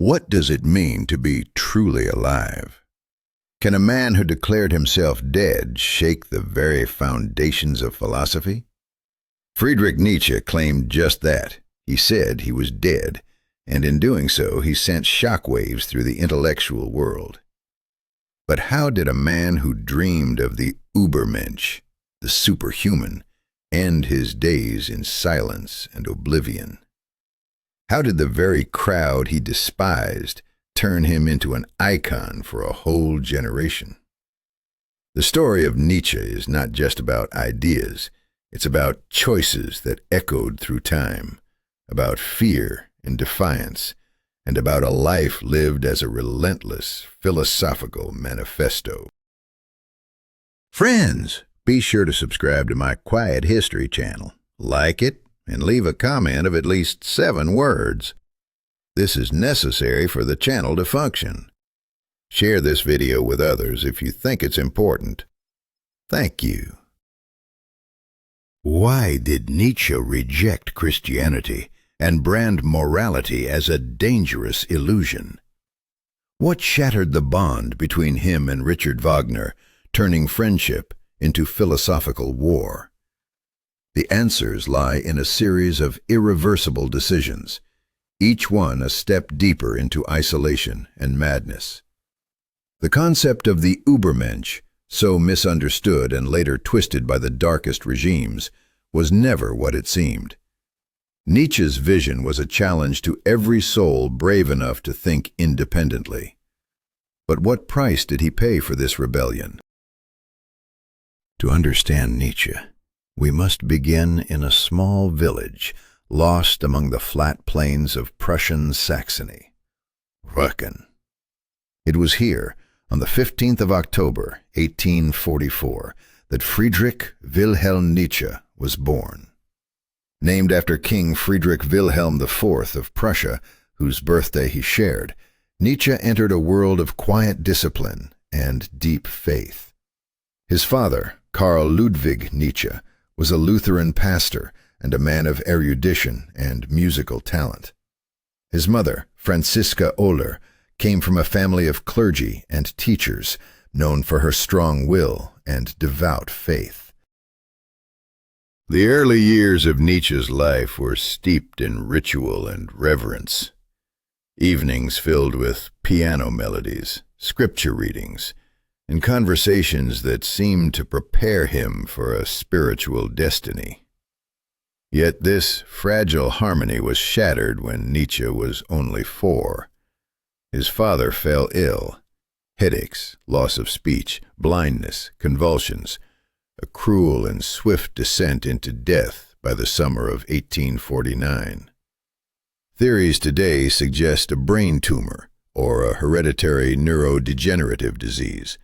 What does it mean to be truly alive? Can a man who declared himself dead shake the very foundations of philosophy? Friedrich Nietzsche claimed just that. He said he was dead, and in doing so he sent shockwaves through the intellectual world. But how did a man who dreamed of the Übermensch, the superhuman, end his days in silence and oblivion? How did the very crowd he despised turn him into an icon for a whole generation? The story of Nietzsche is not just about ideas. It's about choices that echoed through time, about fear and defiance, and about a life lived as a relentless philosophical manifesto. Friends, be sure to subscribe to my Quiet History channel, like it, and leave a comment of at least 7 words. This is necessary for the channel to function. Share this video with others if you think it's important. Thank you. Why did Nietzsche reject Christianity and brand morality as a dangerous illusion? What shattered the bond between him and Richard Wagner, turning friendship into philosophical war? The answers lie in a series of irreversible decisions, each one a step deeper into isolation and madness. The concept of the Übermensch, so misunderstood and later twisted by the darkest regimes, was never what it seemed. Nietzsche's vision was a challenge to every soul brave enough to think independently. But what price did he pay for this rebellion? To understand Nietzsche, we must begin in a small village lost among the flat plains of Prussian Saxony, Röcken. It was here, on the 15th of October, 1844, that Friedrich Wilhelm Nietzsche was born. Named after King Friedrich Wilhelm IV of Prussia, whose birthday he shared, Nietzsche entered a world of quiet discipline and deep faith. His father, Karl Ludwig Nietzsche, was a Lutheran pastor and a man of erudition and musical talent. His mother, Franziska Oehler, came from a family of clergy and teachers, known for her strong will and devout faith. The early years of Nietzsche's life were steeped in ritual and reverence. Evenings filled with piano melodies, scripture readings, and conversations that seemed to prepare him for a spiritual destiny. Yet this fragile harmony was shattered when Nietzsche was only 4. His father fell ill. Headaches, loss of speech, blindness, convulsions, a cruel and swift descent into death by the summer of 1849. Theories today suggest a brain tumor or a hereditary neurodegenerative disease.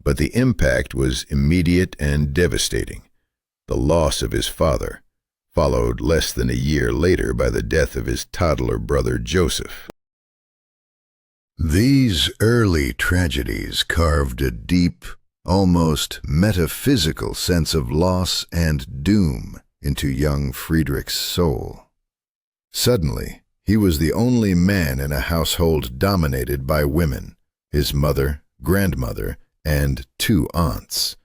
But the impact was immediate and devastating. The loss of his father, followed less than a year later by the death of his toddler brother Joseph. These early tragedies carved a deep, almost metaphysical sense of loss and doom into young Friedrich's soul. Suddenly, he was the only man in a household dominated by women, his mother, grandmother, and 2 aunts.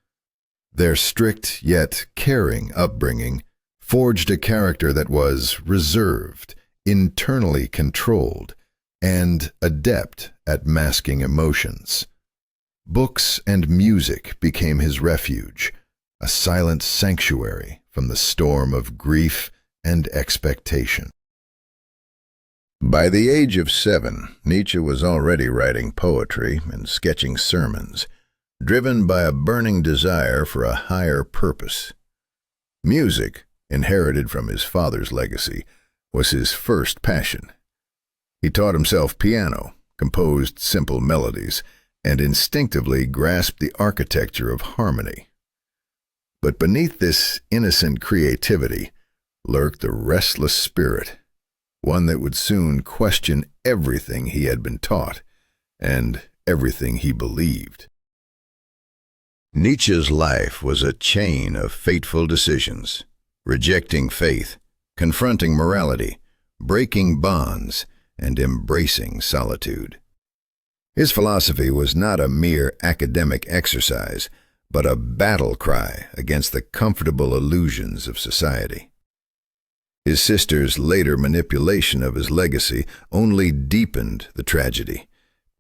Their strict yet caring upbringing forged a character that was reserved, internally controlled, and adept at masking emotions. Books and music became his refuge, a silent sanctuary from the storm of grief and expectation. By the age of 7, Nietzsche was already writing poetry and sketching sermons, driven by a burning desire for a higher purpose. Music, inherited from his father's legacy, was his first passion. He taught himself piano, composed simple melodies, and instinctively grasped the architecture of harmony. But beneath this innocent creativity lurked a restless spirit, one that would soon question everything he had been taught and everything he believed. Nietzsche's life was a chain of fateful decisions, rejecting faith, confronting morality, breaking bonds, and embracing solitude. His philosophy was not a mere academic exercise, but a battle cry against the comfortable illusions of society. His sister's later manipulation of his legacy only deepened the tragedy,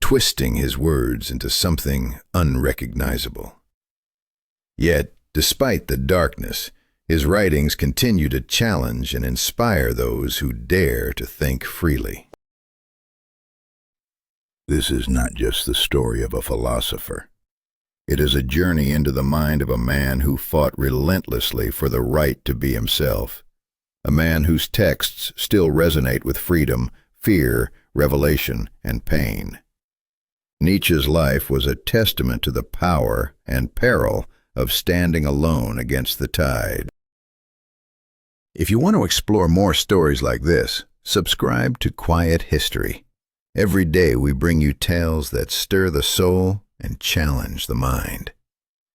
twisting his words into something unrecognizable. Yet, despite the darkness, his writings continue to challenge and inspire those who dare to think freely. This is not just the story of a philosopher. It is a journey into the mind of a man who fought relentlessly for the right to be himself, a man whose texts still resonate with freedom, fear, revelation, and pain. Nietzsche's life was a testament to the power and peril of standing alone against the tide. If you want to explore more stories like this, subscribe to Quiet History. Every day we bring you tales that stir the soul and challenge the mind.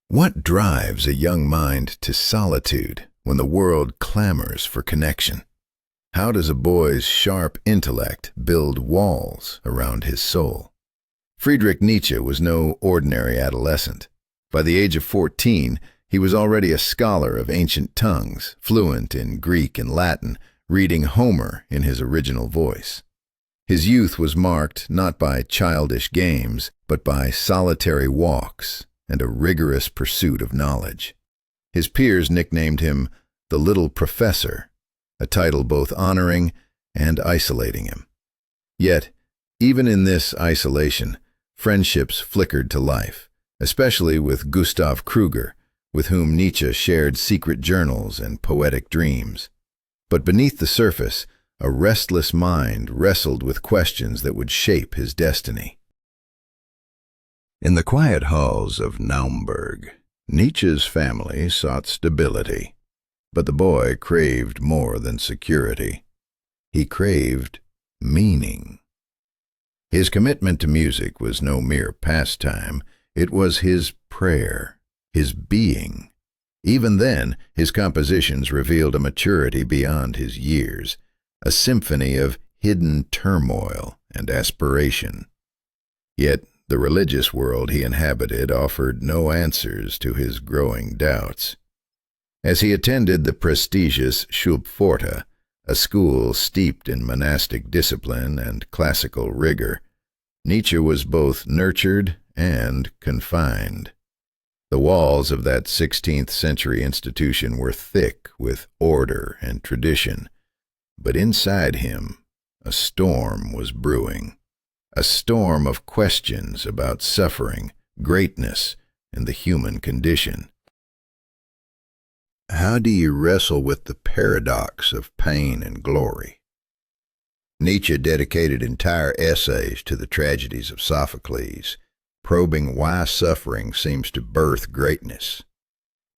What drives a young mind to solitude when the world clamors for connection? How does a boy's sharp intellect build walls around his soul? Friedrich Nietzsche was no ordinary adolescent. By the age of 14, he was already a scholar of ancient tongues, fluent in Greek and Latin, reading Homer in his original voice. His youth was marked not by childish games, but by solitary walks and a rigorous pursuit of knowledge. His peers nicknamed him the Little Professor, a title both honoring and isolating him. Yet, even in this isolation, friendships flickered to life, especially with Gustav Kruger, with whom Nietzsche shared secret journals and poetic dreams. But beneath the surface, a restless mind wrestled with questions that would shape his destiny. In the quiet halls of Naumburg, Nietzsche's family sought stability, but the boy craved more than security. He craved meaning. His commitment to music was no mere pastime, it was his prayer, his being. Even then, his compositions revealed a maturity beyond his years, a symphony of hidden turmoil and aspiration. Yet the religious world he inhabited offered no answers to his growing doubts. As he attended the prestigious Schulpforta, a school steeped in monastic discipline and classical rigor, Nietzsche was both nurtured and confined. The walls of that 16th-century institution were thick with order and tradition, but inside him a storm was brewing, a storm of questions about suffering, greatness, and the human condition. How do you wrestle with the paradox of pain and glory? Nietzsche dedicated entire essays to the tragedies of Sophocles, probing why suffering seems to birth greatness.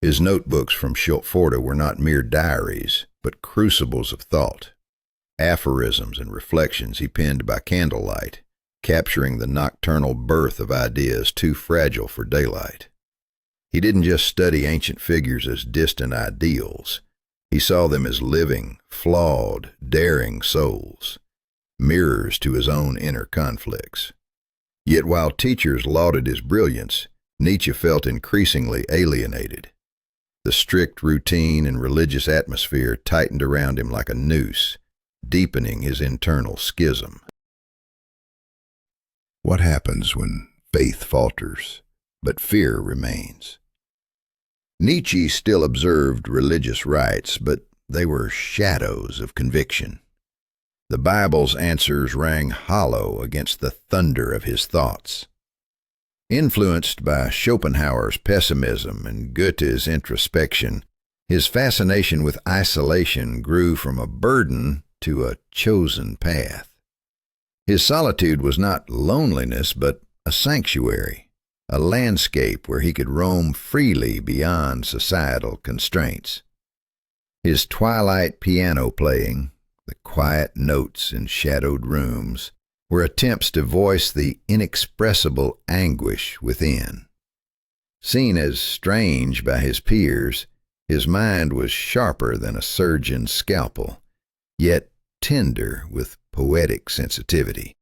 His notebooks from Schulpforta were not mere diaries, but crucibles of thought, aphorisms and reflections he penned by candlelight, capturing the nocturnal birth of ideas too fragile for daylight. He didn't just study ancient figures as distant ideals. He saw them as living, flawed, daring souls, mirrors to his own inner conflicts. Yet while teachers lauded his brilliance, Nietzsche felt increasingly alienated. The strict routine and religious atmosphere tightened around him like a noose, deepening his internal schism. What happens when faith falters, but fear remains? Nietzsche still observed religious rites, but they were shadows of conviction. The Bible's answers rang hollow against the thunder of his thoughts. Influenced by Schopenhauer's pessimism and Goethe's introspection, his fascination with isolation grew from a burden to a chosen path. His solitude was not loneliness, but a sanctuary, a landscape where he could roam freely beyond societal constraints. His twilight piano playing, the quiet notes in shadowed rooms, were attempts to voice the inexpressible anguish within. Seen as strange by his peers, his mind was sharper than a surgeon's scalpel, yet tender with poetic sensitivity.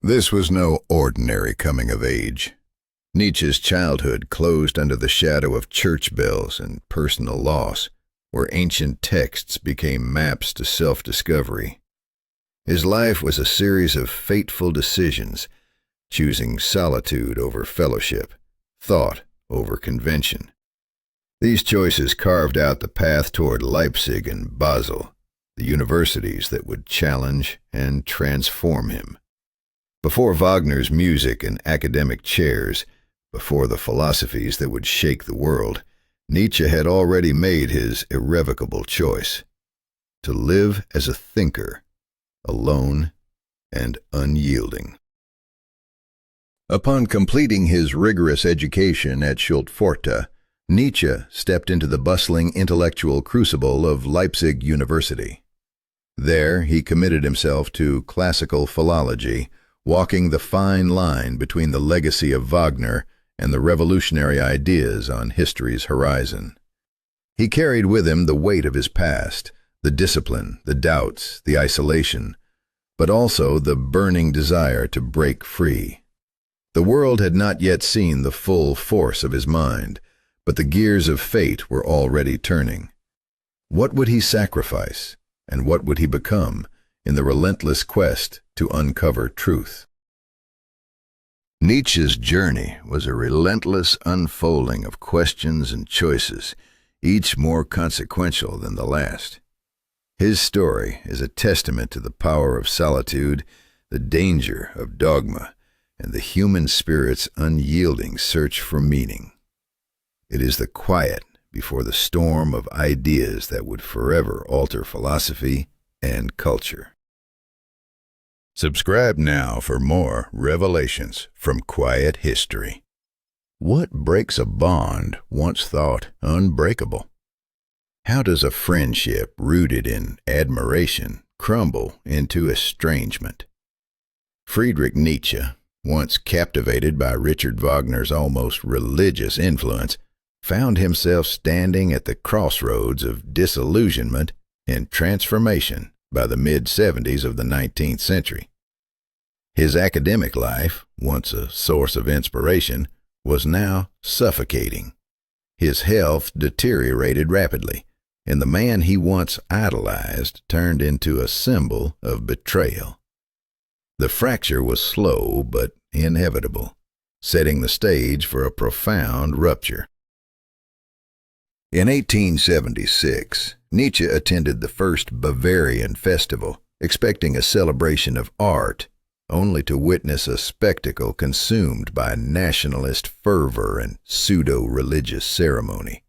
This was no ordinary coming of age. Nietzsche's childhood closed under the shadow of church bells and personal loss, where ancient texts became maps to self-discovery. His life was a series of fateful decisions, choosing solitude over fellowship, thought over convention. These choices carved out the path toward Leipzig and Basel, the universities that would challenge and transform him. Before Wagner's music and academic chairs, before the philosophies that would shake the world, Nietzsche had already made his irrevocable choice: to live as a thinker, alone and unyielding. Upon completing his rigorous education at Schultforta, Nietzsche stepped into the bustling intellectual crucible of Leipzig University. There he committed himself to classical philology, walking the fine line between the legacy of Wagner and the revolutionary ideas on history's horizon. He carried with him the weight of his past, the discipline, the doubts, the isolation, but also the burning desire to break free. The world had not yet seen the full force of his mind, but the gears of fate were already turning. What would he sacrifice, and what would he become, in the relentless quest to uncover truth? Nietzsche's journey was a relentless unfolding of questions and choices, each more consequential than the last. His story is a testament to the power of solitude, the danger of dogma, and the human spirit's unyielding search for meaning. It is the quiet before the storm of ideas that would forever alter philosophy and culture. Subscribe now for more revelations from Quiet History. What breaks a bond once thought unbreakable? How does a friendship rooted in admiration crumble into estrangement? Friedrich Nietzsche, once captivated by Richard Wagner's almost religious influence, found himself standing at the crossroads of disillusionment and transformation by the mid-70s of the 19th century. His academic life, once a source of inspiration, was now suffocating. His health deteriorated rapidly, and the man he once idolized turned into a symbol of betrayal. The fracture was slow but inevitable, setting the stage for a profound rupture. In 1876, Nietzsche attended the first Bavarian festival, expecting a celebration of art, only to witness a spectacle consumed by nationalist fervor and pseudo-religious ceremony.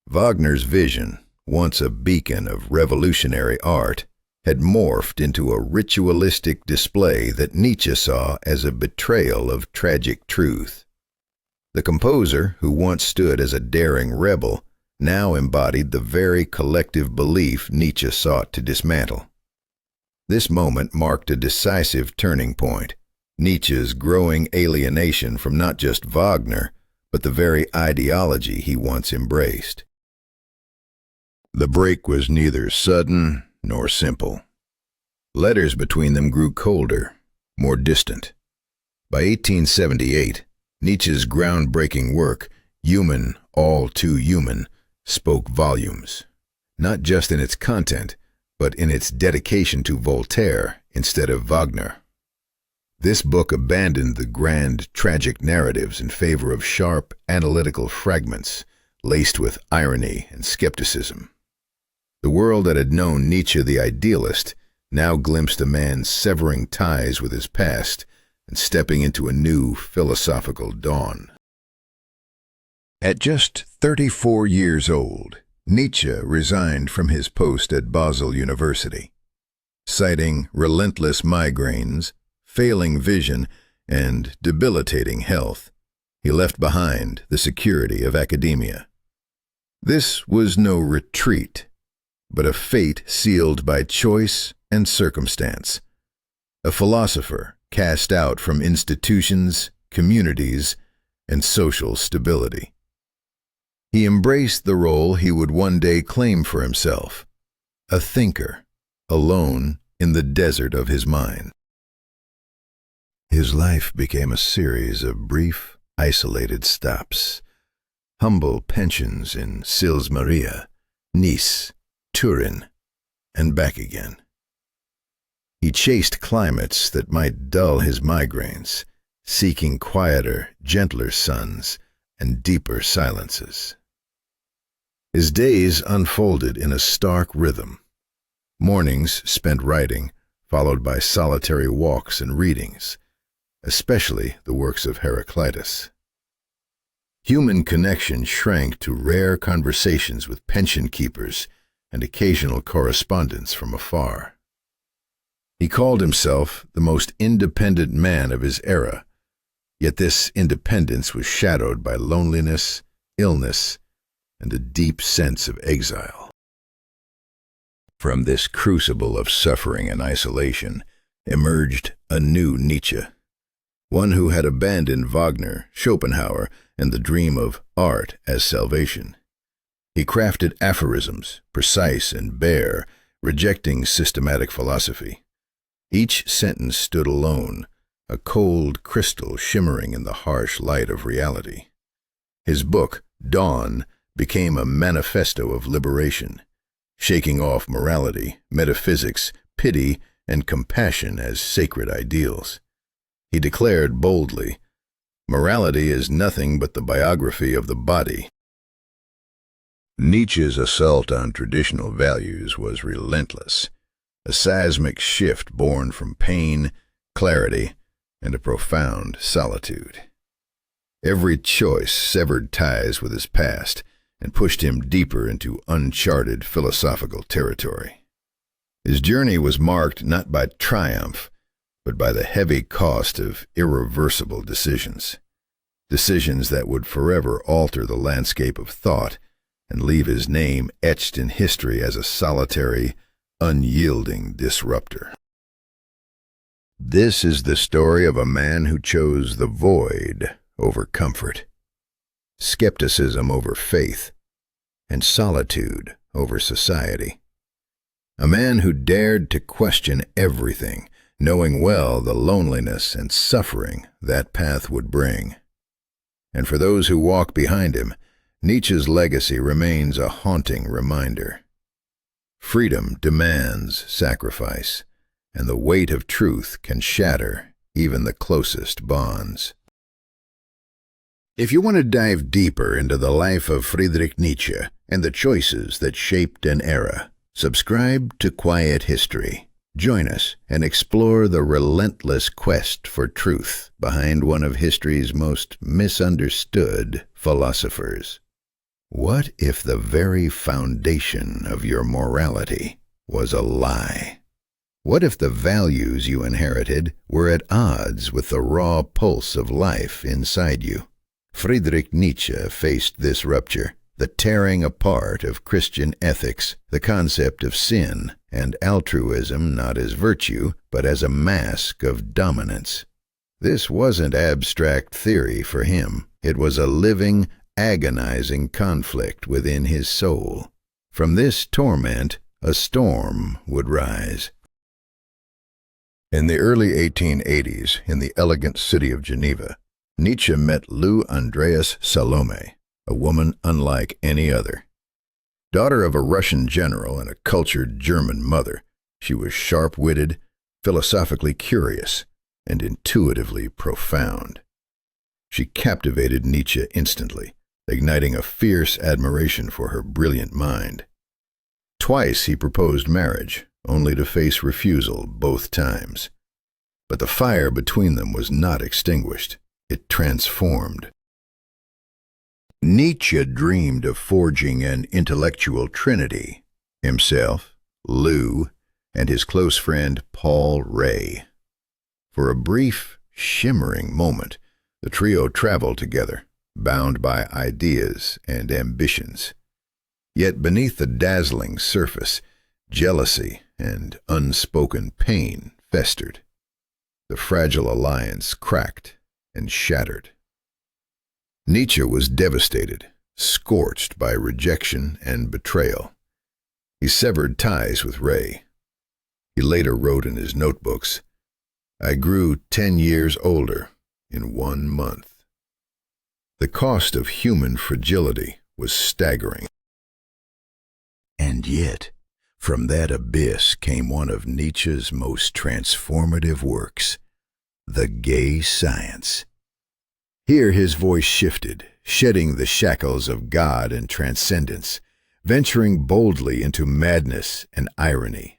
Wagner's vision, once a beacon of revolutionary art, had morphed into a ritualistic display that Nietzsche saw as a betrayal of tragic truth. The composer, who once stood as a daring rebel, now embodied the very collective belief Nietzsche sought to dismantle. This moment marked a decisive turning point, Nietzsche's growing alienation from not just Wagner, but the very ideology he once embraced. The break was neither sudden nor simple. Letters between them grew colder, more distant. By 1878, Nietzsche's groundbreaking work, Human, All Too Human, spoke volumes, not just in its content, but in its dedication to Voltaire instead of Wagner. This book abandoned the grand, tragic narratives in favor of sharp, analytical fragments, laced with irony and skepticism. The world that had known Nietzsche the idealist now glimpsed a man severing ties with his past and stepping into a new philosophical dawn. At just 34 years old, Nietzsche resigned from his post at Basel University. Citing relentless migraines, failing vision, and debilitating health, he left behind the security of academia. This was no retreat, but a fate sealed by choice and circumstance. A philosopher cast out from institutions, communities, and social stability. He embraced the role he would one day claim for himself, a thinker, alone in the desert of his mind. His life became a series of brief, isolated stops, humble pensions in Sils Maria, Nice, Turin, and back again. He chased climates that might dull his migraines, seeking quieter, gentler suns and deeper silences. His days unfolded in a stark rhythm. Mornings spent writing, followed by solitary walks and readings, especially the works of Heraclitus. Human connection shrank to rare conversations with pension keepers and occasional correspondence from afar. He called himself the most independent man of his era, yet this independence was shadowed by loneliness, illness, and a deep sense of exile. From this crucible of suffering and isolation emerged a new Nietzsche, one who had abandoned Wagner, Schopenhauer, and the dream of art as salvation. He crafted aphorisms, precise and bare, rejecting systematic philosophy. Each sentence stood alone, a cold crystal shimmering in the harsh light of reality. His book, Dawn, became a manifesto of liberation, shaking off morality, metaphysics, pity, and compassion as sacred ideals. He declared boldly, "Morality is nothing but the biography of the body." Nietzsche's assault on traditional values was relentless, a seismic shift born from pain, clarity, and a profound solitude. Every choice severed ties with his past and pushed him deeper into uncharted philosophical territory. His journey was marked not by triumph, but by the heavy cost of irreversible decisions that would forever alter the landscape of thought and leave his name etched in history as a solitary, unyielding disruptor. This is the story of a man who chose the void over comfort, skepticism over faith, and solitude over society. A man who dared to question everything, knowing well the loneliness and suffering that path would bring. And for those who walk behind him, Nietzsche's legacy remains a haunting reminder. Freedom demands sacrifice, and the weight of truth can shatter even the closest bonds. If you want to dive deeper into the life of Friedrich Nietzsche and the choices that shaped an era, subscribe to Quiet History. Join us and explore the relentless quest for truth behind one of history's most misunderstood philosophers. What if the very foundation of your morality was a lie? What if the values you inherited were at odds with the raw pulse of life inside you? Friedrich Nietzsche faced this rupture, the tearing apart of Christian ethics, the concept of sin and altruism not as virtue, but as a mask of dominance. This wasn't abstract theory for him. It was a living, agonizing conflict within his soul. From this torment, a storm would rise. In the early 1880s, in the elegant city of Geneva, Nietzsche met Lou Andreas Salome, a woman unlike any other. Daughter of a Russian general and a cultured German mother, she was sharp-witted, philosophically curious, and intuitively profound. She captivated Nietzsche instantly, igniting a fierce admiration for her brilliant mind. Twice he proposed marriage, only to face refusal both times. But the fire between them was not extinguished. It transformed. Nietzsche dreamed of forging an intellectual trinity, himself, Lou, and his close friend Paul Ray. For a brief, shimmering moment, the trio traveled together, bound by ideas and ambitions. Yet beneath the dazzling surface, jealousy and unspoken pain festered. The fragile alliance cracked and shattered. Nietzsche was devastated, scorched by rejection and betrayal. He severed ties with Ray. He later wrote in his notebooks, "I grew 10 years older in 1 month." The cost of human fragility was staggering. And yet, from that abyss came one of Nietzsche's most transformative works, The Gay Science. Here his voice shifted, shedding the shackles of God and transcendence, venturing boldly into madness and irony.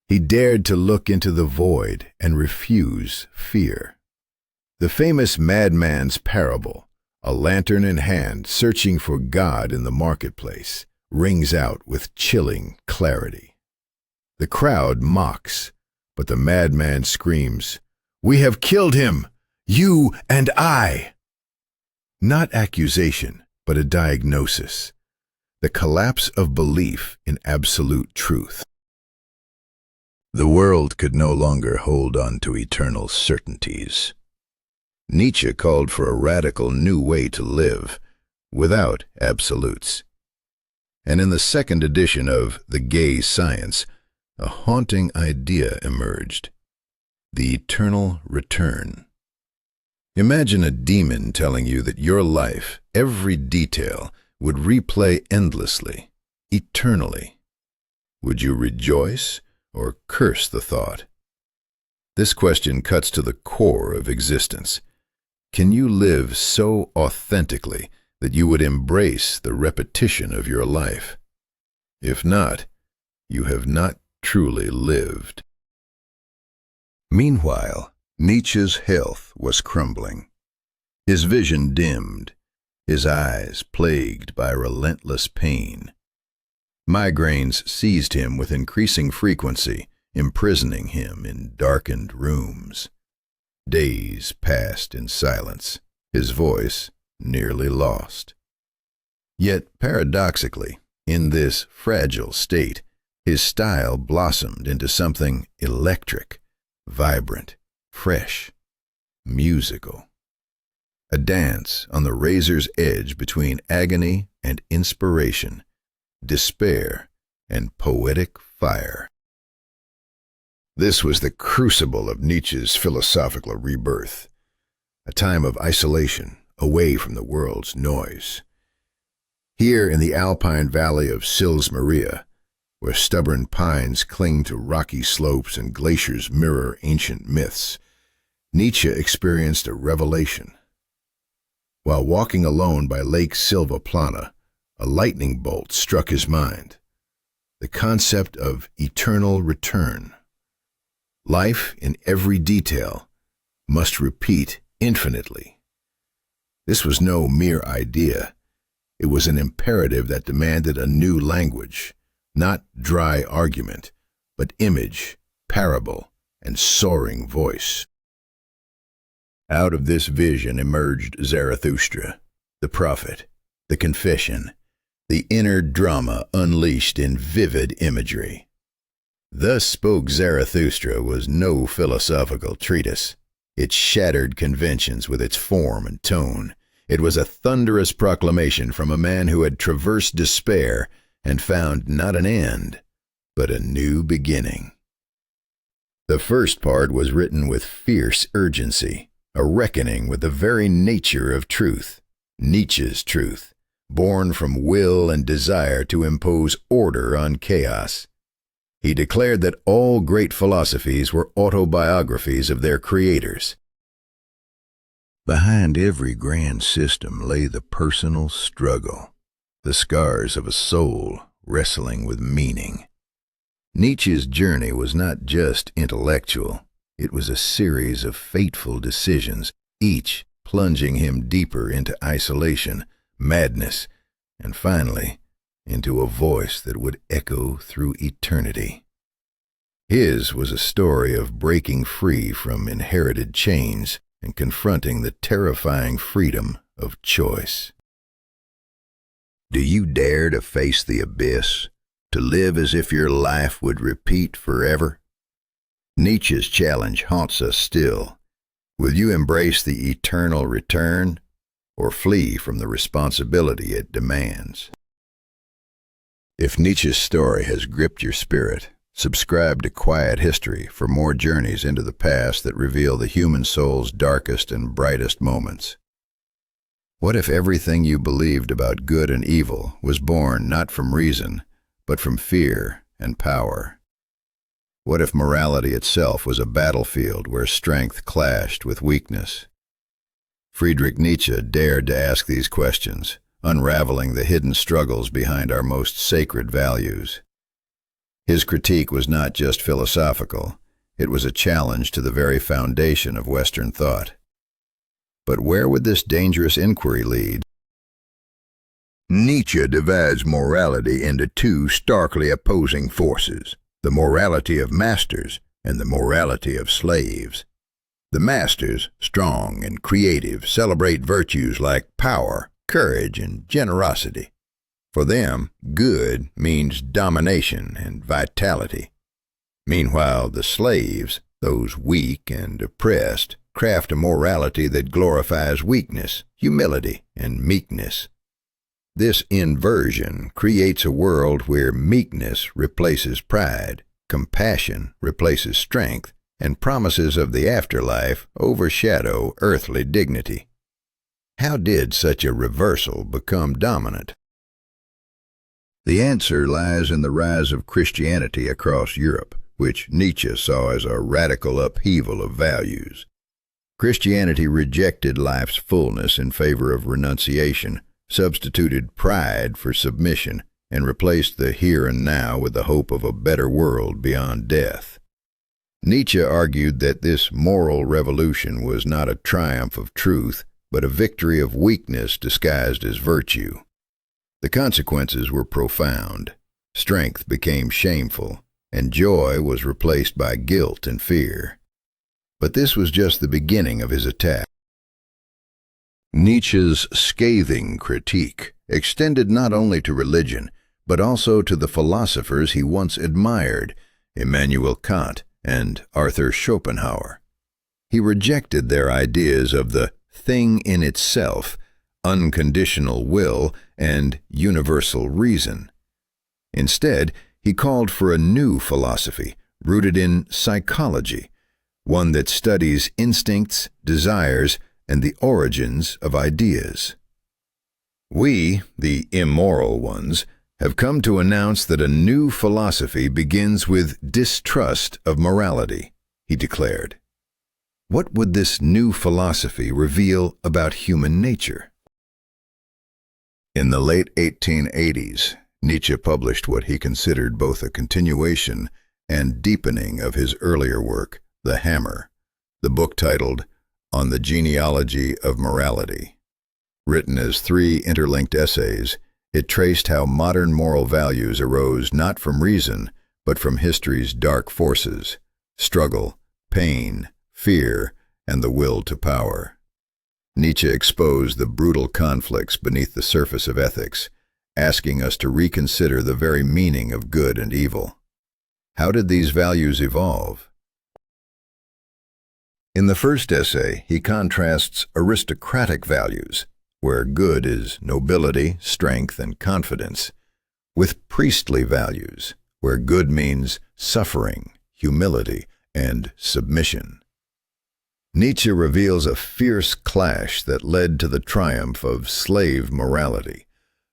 He dared to look into the void and refuse fear. The famous madman's parable, a lantern in hand searching for God in the marketplace, rings out with chilling clarity. The crowd mocks, but the madman screams, "We have killed him, you and I!" Not accusation, but a diagnosis. The collapse of belief in absolute truth. The world could no longer hold on to eternal certainties. Nietzsche called for a radical new way to live, without absolutes. And in the second edition of The Gay Science, a haunting idea emerged: the eternal return. Imagine a demon telling you that your life, every detail, would replay endlessly, eternally. Would you rejoice or curse the thought? This question cuts to the core of existence. Can you live so authentically that you would embrace the repetition of your life? If not, you have not truly lived. Meanwhile, Nietzsche's health was crumbling. His vision dimmed, his eyes plagued by relentless pain. Migraines seized him with increasing frequency, imprisoning him in darkened rooms. Days passed in silence, his voice nearly lost. Yet, paradoxically, in this fragile state, his style blossomed into something electric, vibrant, fresh, musical. A dance on the razor's edge between agony and inspiration, despair and poetic fire. This was the crucible of Nietzsche's philosophical rebirth, a time of isolation, away from the world's noise. Here in the alpine valley of Sils Maria, where stubborn pines cling to rocky slopes and glaciers mirror ancient myths, Nietzsche experienced a revelation. While walking alone by Lake Silva Plana, a lightning bolt struck his mind: the concept of eternal return. Life, in every detail, must repeat infinitely. This was no mere idea. It was an imperative that demanded a new language, not dry argument, but image, parable, and soaring voice. Out of this vision emerged Zarathustra, the prophet, the confession, the inner drama unleashed in vivid imagery. Thus Spoke Zarathustra was no philosophical treatise. It shattered conventions with its form and tone. It was a thunderous proclamation from a man who had traversed despair and found not an end, but a new beginning. The first part was written with fierce urgency, a reckoning with the very nature of truth, Nietzsche's truth, born from will and desire to impose order on chaos. He declared that all great philosophies were autobiographies of their creators. Behind every grand system lay the personal struggle, the scars of a soul wrestling with meaning. Nietzsche's journey was not just intellectual. It was a series of fateful decisions, each plunging him deeper into isolation, madness, and finally into a voice that would echo through eternity. His was a story of breaking free from inherited chains and confronting the terrifying freedom of choice. Do you dare to face the abyss, to live as if your life would repeat forever? Nietzsche's challenge haunts us still. Will you embrace the eternal return or flee from the responsibility it demands? If Nietzsche's story has gripped your spirit, Subscribe to Quiet History for more journeys into the past that reveal the human soul's darkest and brightest moments. What if everything you believed about good and evil was born not from reason, but from fear and power? What if morality itself was a battlefield where strength clashed with weakness? Friedrich Nietzsche dared to ask these questions, unraveling the hidden struggles behind our most sacred values. His critique was not just philosophical, it was a challenge to the very foundation of Western thought. But where would this dangerous inquiry lead? Nietzsche divides morality into two starkly opposing forces, the morality of masters and the morality of slaves. The masters, strong and creative, celebrate virtues like power, courage, and generosity. For them, good means domination and vitality. Meanwhile, the slaves, those weak and oppressed, craft a morality that glorifies weakness, humility, and meekness. This inversion creates a world where meekness replaces pride, compassion replaces strength, and promises of the afterlife overshadow earthly dignity. How did such a reversal become dominant? The answer lies in the rise of Christianity across Europe, which Nietzsche saw as a radical upheaval of values. Christianity rejected life's fullness in favor of renunciation, substituted pride for submission, and replaced the here and now with the hope of a better world beyond death. Nietzsche argued that this moral revolution was not a triumph of truth, but a victory of weakness disguised as virtue. The consequences were profound. Strength became shameful, and joy was replaced by guilt and fear. But this was just the beginning of his attack. Nietzsche's scathing critique extended not only to religion, but also to the philosophers he once admired, Immanuel Kant and Arthur Schopenhauer. He rejected their ideas of the thing in itself, unconditional will, and universal reason. Instead, he called for a new philosophy, rooted in psychology, one that studies instincts, desires, and the origins of ideas. We, the immoral ones, have come to announce that a new philosophy begins with distrust of morality, he declared. What would this new philosophy reveal about human nature? In the late 1880s, Nietzsche published what he considered both a continuation and deepening of his earlier work, The Hammer, the book titled On the Genealogy of Morality. Written as 3 interlinked essays, it traced how modern moral values arose not from reason, but from history's dark forces, struggle, pain, fear, and the will to power. Nietzsche exposed the brutal conflicts beneath the surface of ethics, asking us to reconsider the very meaning of good and evil. How did these values evolve? In the first essay, he contrasts aristocratic values, where good is nobility, strength, and confidence, with priestly values, where good means suffering, humility, and submission. Nietzsche reveals a fierce clash that led to the triumph of slave morality,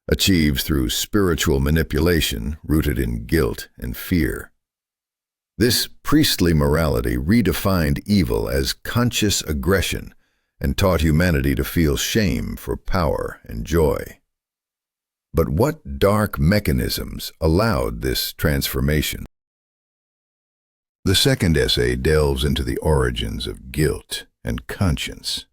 achieved through spiritual manipulation rooted in guilt and fear. This priestly morality redefined evil as conscious aggression and taught humanity to feel shame for power and joy. But what dark mechanisms allowed this transformation? The second essay delves into the origins of guilt and conscience.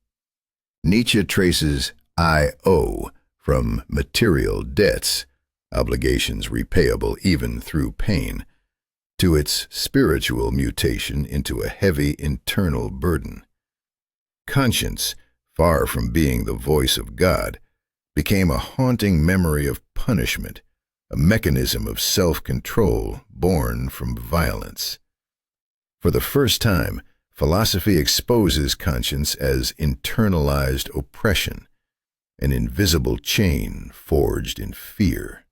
Nietzsche traces I owe from material debts, obligations repayable even through pain, to its spiritual mutation into a heavy internal burden. Conscience, far from being the voice of God, became a haunting memory of punishment, a mechanism of self-control born from violence. For the first time, philosophy exposes conscience as internalized oppression, an invisible chain forged in fear.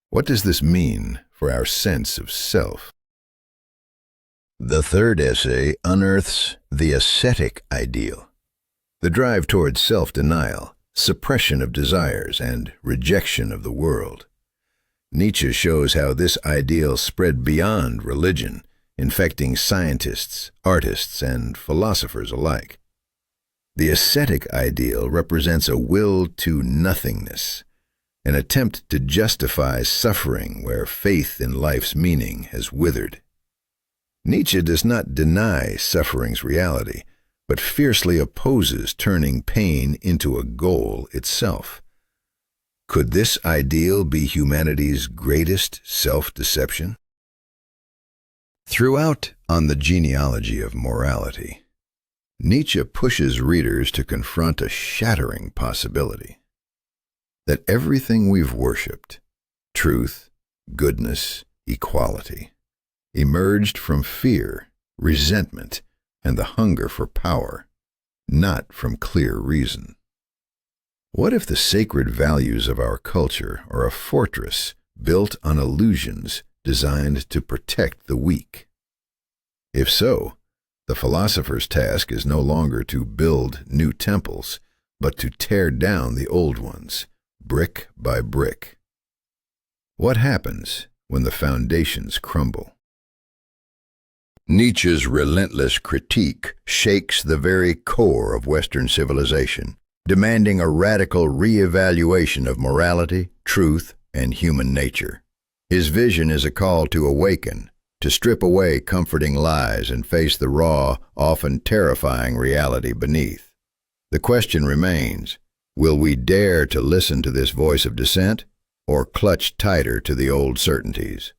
What does this mean for our sense of self? The third essay unearths the ascetic ideal, the drive towards self-denial, suppression of desires, and rejection of the world. Nietzsche shows how this ideal spread beyond religion, infecting scientists, artists, and philosophers alike. The ascetic ideal represents a will to nothingness, an attempt to justify suffering where faith in life's meaning has withered. Nietzsche does not deny suffering's reality, but fiercely opposes turning pain into a goal itself. Could this ideal be humanity's greatest self-deception? Throughout On the Genealogy of Morality, Nietzsche pushes readers to confront a shattering possibility: that everything we've worshipped, truth, goodness, equality, emerged from fear, resentment, and the hunger for power, not from clear reason. What if the sacred values of our culture are a fortress built on illusions designed to protect the weak? If so, the philosopher's task is no longer to build new temples, but to tear down the old ones, brick by brick. What happens when the foundations crumble? Nietzsche's relentless critique shakes the very core of Western civilization, demanding a radical re-evaluation of morality, truth, and human nature. His vision is a call to awaken, to strip away comforting lies and face the raw, often terrifying reality beneath. The question remains, will we dare to listen to this voice of dissent, or clutch tighter to the old certainties?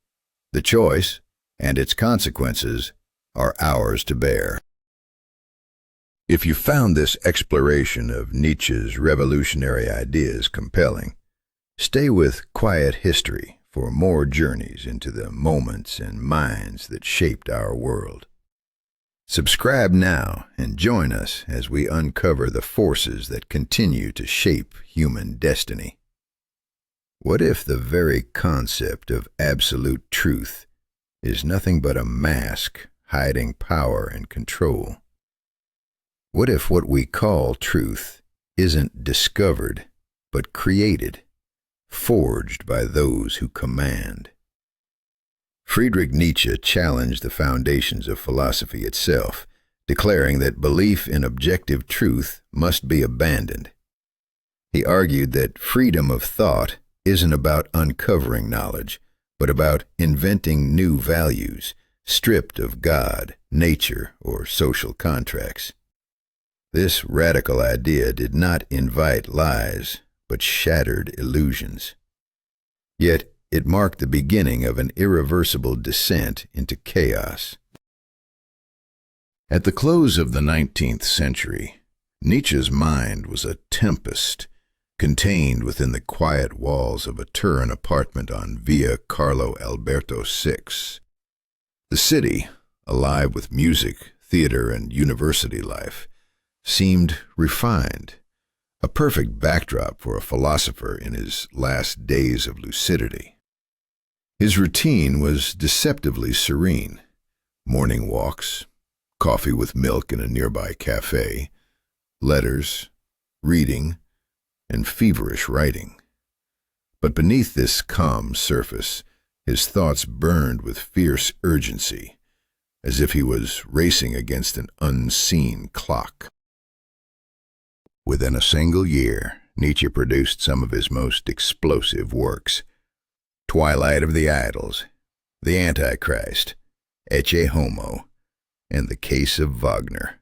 The choice, and its consequences, are ours to bear. If you found this exploration of Nietzsche's revolutionary ideas compelling, stay with Quiet History for more journeys into the moments and minds that shaped our world. Subscribe now and join us as we uncover the forces that continue to shape human destiny. What if the very concept of absolute truth is nothing but a mask hiding power and control? What if what we call truth isn't discovered, but created, forged by those who command? Friedrich Nietzsche challenged the foundations of philosophy itself, declaring that belief in objective truth must be abandoned. He argued that freedom of thought isn't about uncovering knowledge, but about inventing new values, stripped of God, nature, or social contracts. This radical idea did not invite lies, but shattered illusions. Yet it marked the beginning of an irreversible descent into chaos. At the close of the 19th century, Nietzsche's mind was a tempest, contained within the quiet walls of a Turin apartment on Via Carlo Alberto VI. The city, alive with music, theater, and university life, seemed refined, a perfect backdrop for a philosopher in his last days of lucidity. His routine was deceptively serene: morning walks, coffee with milk in a nearby cafe, letters, reading, and feverish writing. But beneath this calm surface, his thoughts burned with fierce urgency, as if he was racing against an unseen clock. Within a single year, Nietzsche produced some of his most explosive works: Twilight of the Idols, The Antichrist, Ecce Homo, and The Case of Wagner.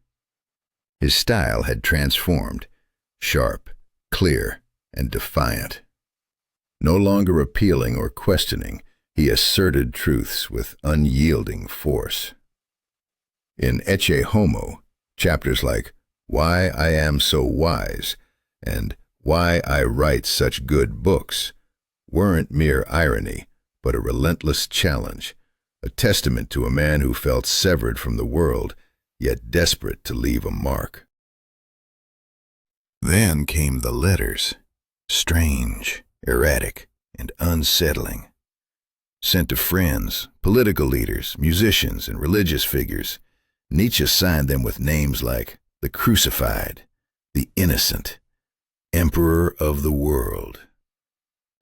His style had transformed, sharp, clear, and defiant. No longer appealing or questioning, he asserted truths with unyielding force. In Ecce Homo, chapters like Why I Am So Wise and Why I Write Such Good Books weren't mere irony, but a relentless challenge, a testament to a man who felt severed from the world, yet desperate to leave a mark. Then came the letters, strange, erratic, and unsettling. sent to friends, political leaders, musicians, and religious figures. Nietzsche signed them with names like the Crucified, the Innocent, Emperor of the World.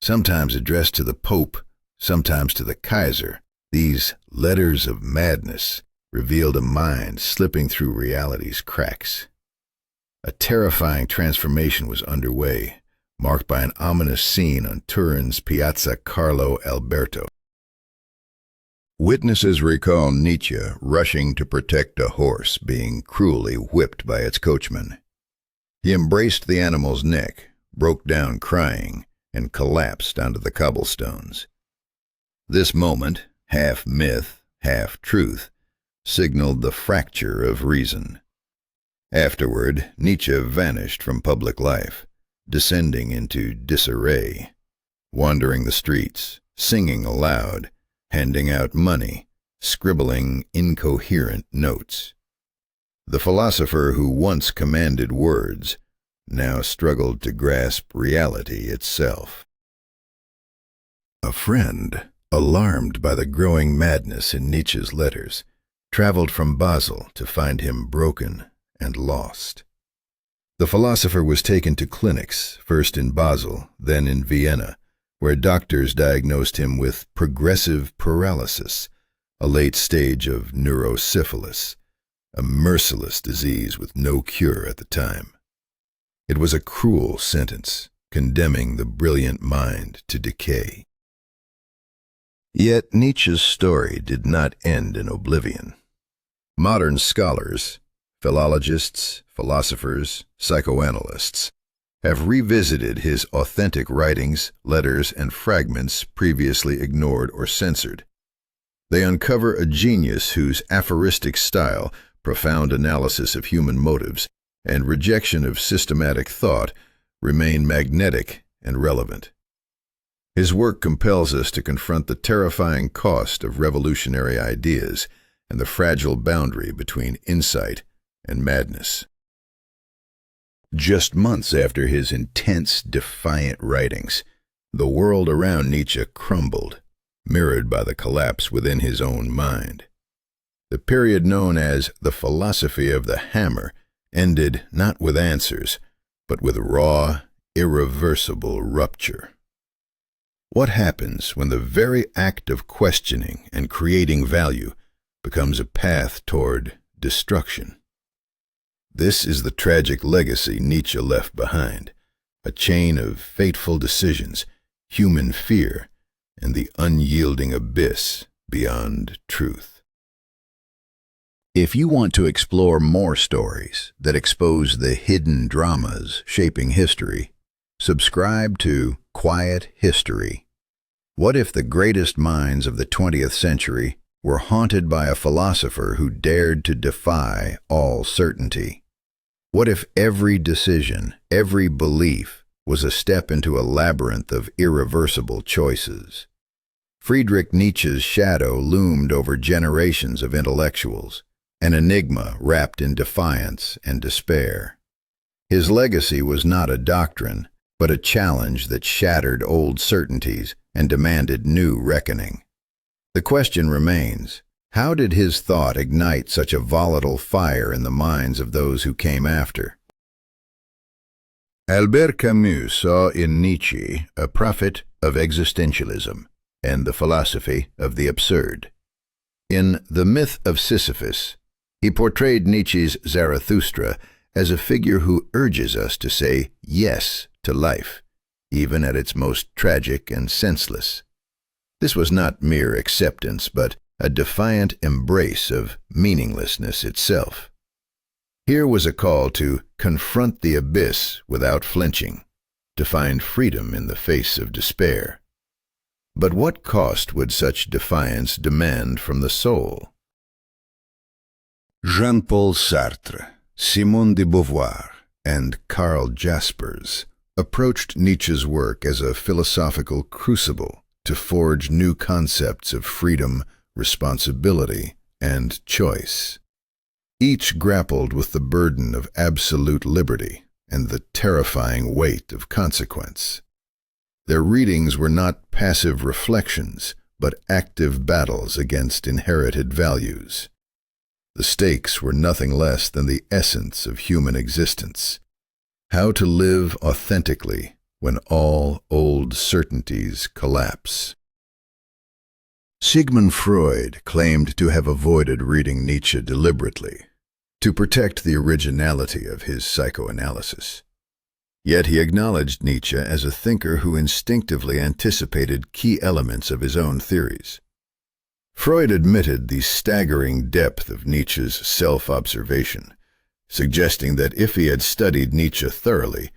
Sometimes addressed to the Pope, sometimes to the Kaiser, these letters of madness revealed a mind slipping through reality's cracks. A terrifying transformation was underway, marked by an ominous scene on Turin's Piazza Carlo Alberto. Witnesses recall Nietzsche rushing to protect a horse being cruelly whipped by its coachman. He embraced the animal's neck, broke down crying, and collapsed onto the cobblestones. This moment, half myth, half truth, signaled the fracture of reason. Afterward, Nietzsche vanished from public life, descending into disarray, wandering the streets, singing aloud, handing out money, scribbling incoherent notes. The philosopher who once commanded words now struggled to grasp reality itself. A friend, alarmed by the growing madness in Nietzsche's letters, traveled from Basel to find him broken and lost. The philosopher was taken to clinics, first in Basel, then in Vienna, where doctors diagnosed him with progressive paralysis, a late stage of neurosyphilis, a merciless disease with no cure at the time. It was a cruel sentence, condemning the brilliant mind to decay. Yet Nietzsche's story did not end in oblivion. Modern scholars, philologists, philosophers, psychoanalysts, have revisited his authentic writings, letters, and fragments previously ignored or censored. They uncover a genius whose aphoristic style, profound analysis of human motives, and rejection of systematic thought remain magnetic and relevant. His work compels us to confront the terrifying cost of revolutionary ideas and the fragile boundary between insight and madness. Just months after his intense, defiant writings, the world around Nietzsche crumbled, mirrored by the collapse within his own mind. The period known as the philosophy of the hammer ended not with answers, but with raw, irreversible rupture. What happens when the very act of questioning and creating value becomes a path toward destruction? This is the tragic legacy Nietzsche left behind, a chain of fateful decisions, human fear, and the unyielding abyss beyond truth. If you want to explore more stories that expose the hidden dramas shaping history, subscribe to Quiet History. What if the greatest minds of the 20th century were haunted by a philosopher who dared to defy all certainty? What if every decision, every belief, was a step into a labyrinth of irreversible choices? Friedrich Nietzsche's shadow loomed over generations of intellectuals, an enigma wrapped in defiance and despair. His legacy was not a doctrine, but a challenge that shattered old certainties and demanded new reckoning. The question remains, how did his thought ignite such a volatile fire in the minds of those who came after? Albert Camus saw in Nietzsche a prophet of existentialism and the philosophy of the absurd. In The Myth of Sisyphus, he portrayed Nietzsche's Zarathustra as a figure who urges us to say yes to life, even at its most tragic and senseless. This was not mere acceptance, but a defiant embrace of meaninglessness itself. Here was a call to confront the abyss without flinching, to find freedom in the face of despair. But what cost would such defiance demand from the soul? Jean-Paul Sartre, Simone de Beauvoir, and Karl Jaspers approached Nietzsche's work as a philosophical crucible to forge new concepts of freedom, responsibility, and choice. Each grappled with the burden of absolute liberty and the terrifying weight of consequence. Their readings were not passive reflections, but active battles against inherited values. The stakes were nothing less than the essence of human existence: how to live authentically when all old certainties collapse. Sigmund Freud claimed to have avoided reading Nietzsche deliberately, to protect the originality of his psychoanalysis. Yet he acknowledged Nietzsche as a thinker who instinctively anticipated key elements of his own theories. Freud admitted the staggering depth of Nietzsche's self-observation, suggesting that if he had studied Nietzsche thoroughly,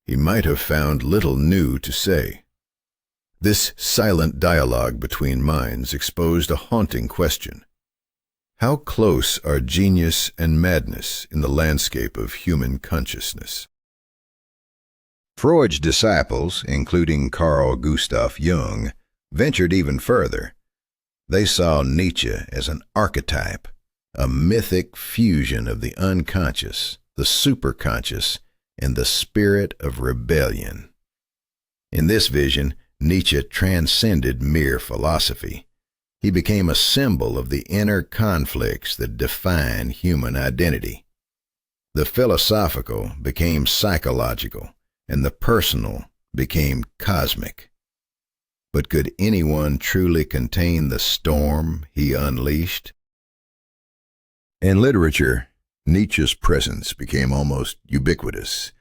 he might have found little new to say. This silent dialogue between minds exposed a haunting question. How close are genius and madness in the landscape of human consciousness? Freud's disciples, including Carl Gustav Jung, ventured even further. They saw Nietzsche as an archetype, a mythic fusion of the unconscious, the superconscious, and the spirit of rebellion. In this vision, Nietzsche transcended mere philosophy. He became a symbol of the inner conflicts that define human identity. The philosophical became psychological, and the personal became cosmic. But could anyone truly contain the storm he unleashed? In literature, Nietzsche's presence became almost ubiquitous.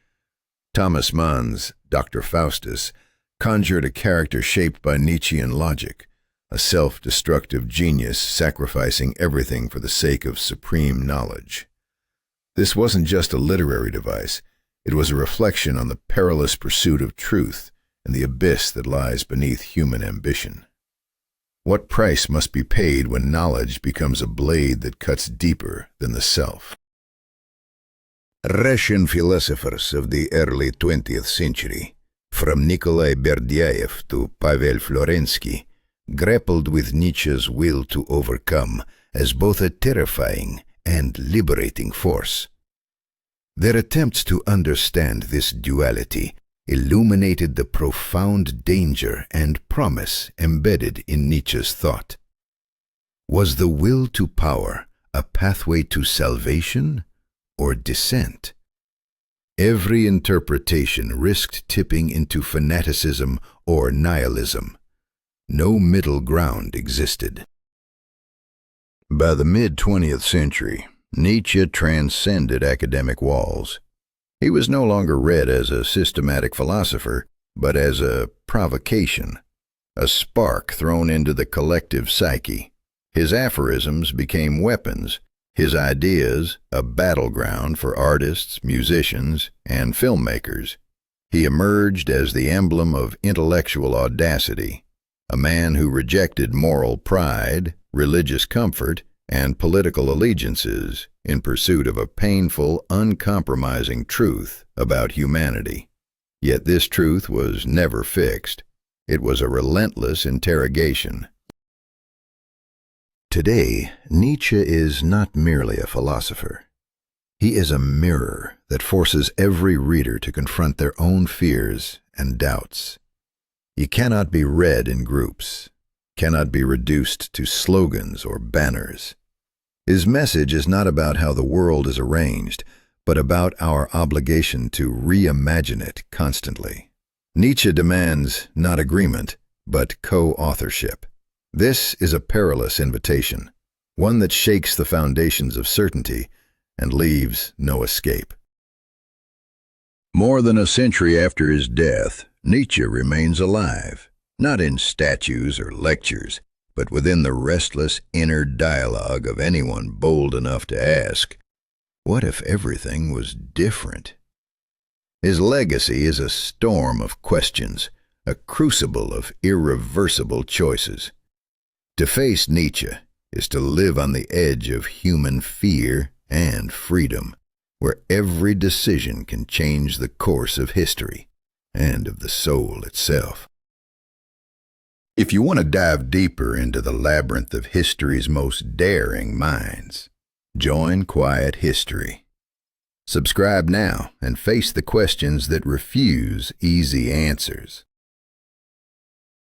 Thomas Mann's Dr. Faustus conjured a character shaped by Nietzschean logic, a self-destructive genius sacrificing everything for the sake of supreme knowledge. This wasn't just a literary device. It was a reflection on the perilous pursuit of truth and the abyss that lies beneath human ambition. What price must be paid when knowledge becomes a blade that cuts deeper than the self? Russian philosophers of the early 20th century, from Nikolai Berdyaev to Pavel Florensky, grappled with Nietzsche's will to overcome as both a terrifying and liberating force. Their attempts to understand this duality illuminated the profound danger and promise embedded in Nietzsche's thought. Was the will to power a pathway to salvation or descent? Every interpretation risked tipping into fanaticism or nihilism. No middle ground existed. By the mid-20th century, Nietzsche transcended academic walls. He was no longer read as a systematic philosopher, but as a provocation, a spark thrown into the collective psyche. His aphorisms became weapons, his ideas a battleground for artists, musicians, and filmmakers. He emerged as the emblem of intellectual audacity, a man who rejected moral pride, religious comfort, and political allegiances in pursuit of a painful, uncompromising truth about humanity. Yet this truth was never fixed. It was a relentless interrogation. Today, Nietzsche is not merely a philosopher. He is a mirror that forces every reader to confront their own fears and doubts. He cannot be read in groups, cannot be reduced to slogans or banners. His message is not about how the world is arranged, but about our obligation to reimagine it constantly. Nietzsche demands not agreement, but co-authorship. This is a perilous invitation, one that shakes the foundations of certainty and leaves no escape. More than a century after his death, Nietzsche remains alive, not in statues or lectures, but within the restless inner dialogue of anyone bold enough to ask, what if everything was different? His legacy is a storm of questions, a crucible of irreversible choices. To face Nietzsche is to live on the edge of human fear and freedom, where every decision can change the course of history and of the soul itself. If you want to dive deeper into the labyrinth of history's most daring minds, join Quiet History. Subscribe now and face the questions that refuse easy answers.